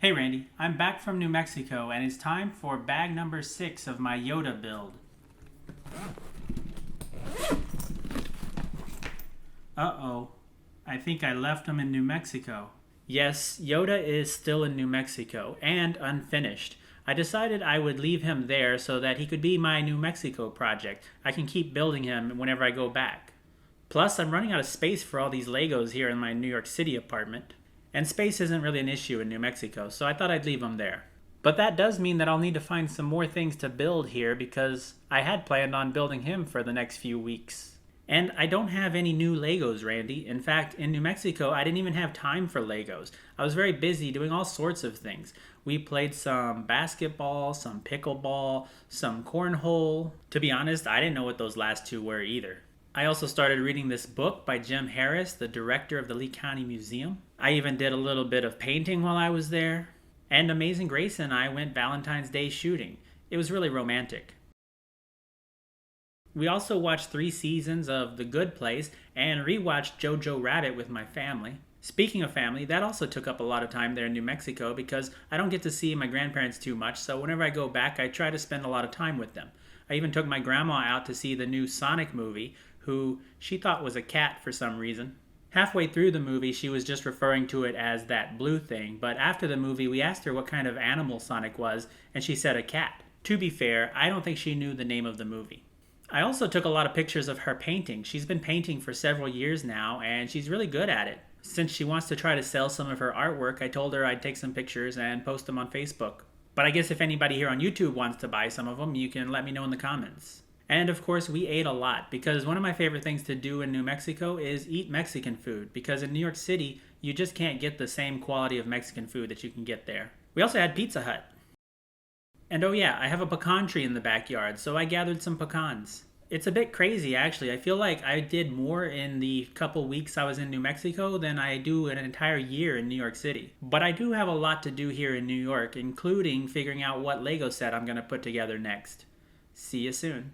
Hey Randy, I'm back from New Mexico and it's time for bag number 6 of my Yoda build. Uh-oh, I think I left him in New Mexico. Yes, Yoda is still in New Mexico and unfinished. I decided I would leave him there so that he could be my New Mexico project. I can keep building him whenever I go back. Plus, I'm running out of space for all these Legos here in my New York City apartment. And space isn't really an issue in New Mexico, so I thought I'd leave them there. But that does mean that I'll need to find some more things to build here because I had planned on building him for the next few weeks. And I don't have any new Legos, Randy. In fact, in New Mexico, I didn't even have time for Legos. I was very busy doing all sorts of things. We played some basketball, some pickleball, some cornhole. To be honest, I didn't know what those last two were either. I also started reading this book by Jim Harris, the director of the Lee County Museum. I even did a little bit of painting while I was there. And Amazing Grace and I went Valentine's Day shooting. It was really romantic. We also watched 3 seasons of The Good Place and rewatched Jojo Rabbit with my family. Speaking of family, that also took up a lot of time there in New Mexico because I don't get to see my grandparents too much, so whenever I go back, I try to spend a lot of time with them. I even took my grandma out to see the new Sonic movie, who she thought was a cat for some reason. Halfway through the movie, she was just referring to it as that blue thing, but after the movie, we asked her what kind of animal Sonic was, and she said a cat. To be fair, I don't think she knew the name of the movie. I also took a lot of pictures of her painting. She's been painting for several years now, and she's really good at it. Since she wants to try to sell some of her artwork, I told her I'd take some pictures and post them on Facebook. But I guess if anybody here on YouTube wants to buy some of them, you can let me know in the comments. And of course, we ate a lot because one of my favorite things to do in New Mexico is eat Mexican food because in New York City, you just can't get the same quality of Mexican food that you can get there. We also had Pizza Hut. And oh yeah, I have a pecan tree in the backyard, so I gathered some pecans. It's a bit crazy actually. I feel like I did more in the couple weeks I was in New Mexico than I do an entire year in New York City. But I do have a lot to do here in New York, including figuring out what Lego set I'm going to put together next. See you soon.